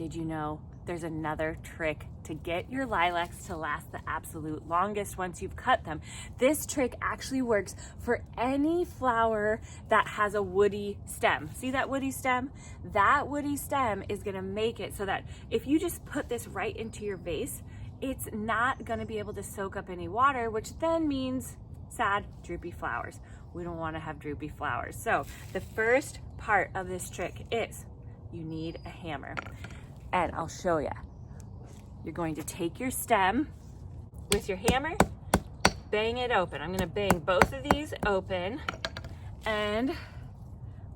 Did you know there's another trick to get your lilacs to last the absolute longest once you've cut them? This trick actually works for any flower that has a woody stem. See that woody stem? That woody stem is gonna make it so that if you just put this right into your vase, it's not gonna be able to soak up any water, which then means sad, droopy flowers. We don't wanna have droopy flowers. So the first part of this trick is you need a hammer. And I'll show you. You're going to take your stem with your hammer, bang it open. I'm gonna bang both of these open, and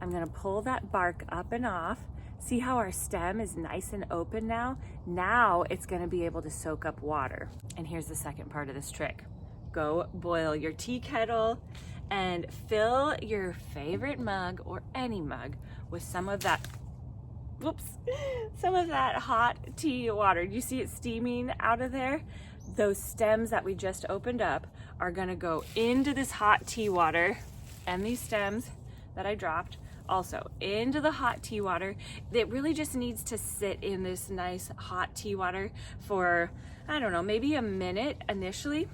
I'm gonna pull that bark up and off. See how our stem is nice and open now? Now it's gonna be able to soak up water. And here's the second part of this trick. Go boil your tea kettle and fill your favorite mug or any mug with some of that hot tea water. Do you see it steaming out of there? Those stems that we just opened up are gonna go into this hot tea water, and these stems that I dropped also into the hot tea water. It really just needs to sit in this nice hot tea water for, I don't know, maybe a minute initially.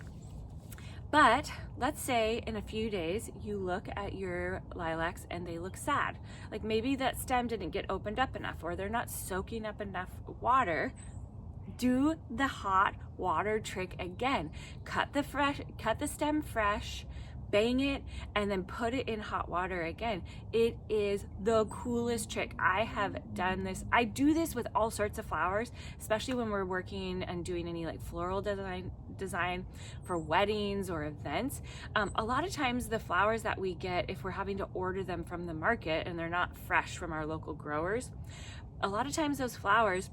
But let's say in a few days you look at your lilacs and they look sad. Like maybe that stem didn't get opened up enough, or they're not soaking up enough water. Do the hot water trick again. Cut the stem fresh, bang it, and then put it in hot water again. It is the coolest trick. I have done this. I do this with all sorts of flowers, especially when we're working and doing any like floral design for weddings or events. A lot of times the flowers that we get, if we're having to order them from the market and they're not fresh from our local growers, a lot of times those flowers,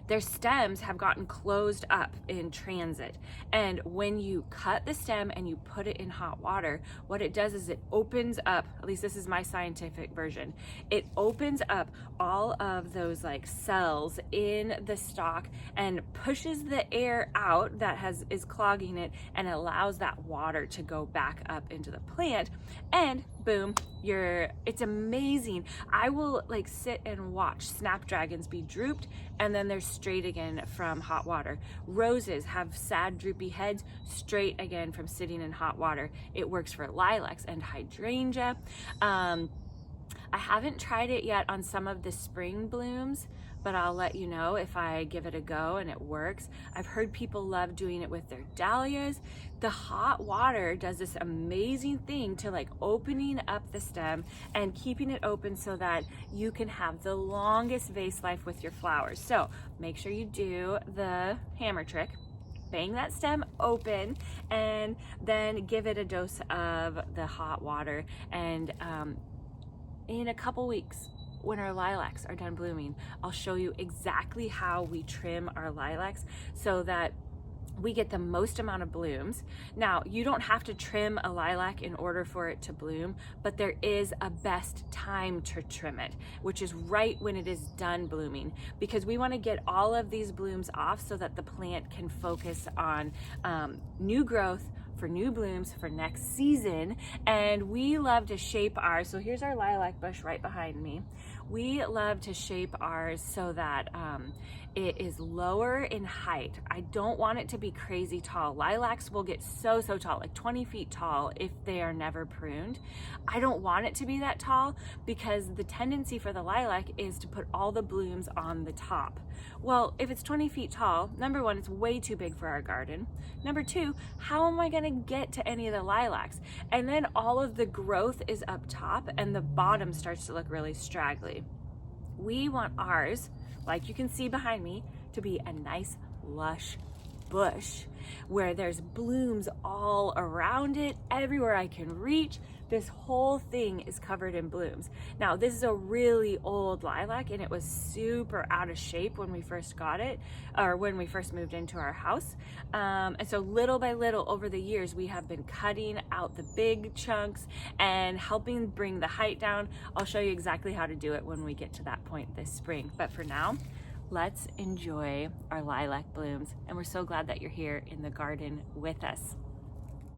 their stems have gotten closed up in transit. And when you cut the stem and you put it in hot water, what it does is it opens up, at least this is my scientific version, it opens up all of those like cells in the stalk and pushes the air out that is clogging it, and allows that water to go back up into the plant, and boom, it's amazing. I will like sit and watch snapdragons be drooped and then they're straight again from hot water. Roses have sad droopy heads, straight again from sitting in hot water. It works for lilacs and hydrangea. I haven't tried it yet on some of the spring blooms, but I'll let you know if I give it a go and it works. I've heard people love doing it with their dahlias. The hot water does this amazing thing to like opening up the stem and keeping it open so that you can have the longest vase life with your flowers. So make sure you do the hammer trick. Bang that stem open and then give it a dose of the hot water. And in a couple weeks, when our lilacs are done blooming, I'll show you exactly how we trim our lilacs so that we get the most amount of blooms. Now, you don't have to trim a lilac in order for it to bloom, but there is a best time to trim it, which is right when it is done blooming, because we want to get all of these blooms off so that the plant can focus on new growth for new blooms for next season. And we love to shape ours. So here's our lilac bush right behind me. We love to shape ours so that it is lower in height. I don't want it to be crazy tall. Lilacs will get so tall, like 20 feet tall if they are never pruned. I don't want it to be that tall because the tendency for the lilac is to put all the blooms on the top. Well, if it's 20 feet tall, number one, it's way too big for our garden. Number two, how am I gonna get to any of the lilacs? And then all of the growth is up top and the bottom starts to look really straggly. We want ours, like you can see behind me, to be a nice lush bush where there's blooms all around it, everywhere I can reach. This whole thing is covered in blooms. Now, this is a really old lilac and it was super out of shape when we first got it, or when we first moved into our house. And so little by little over the years, we have been cutting out the big chunks and helping bring the height down. I'll show you exactly how to do it when we get to that point this spring. But for now, let's enjoy our lilac blooms. And we're so glad that you're here in the garden with us.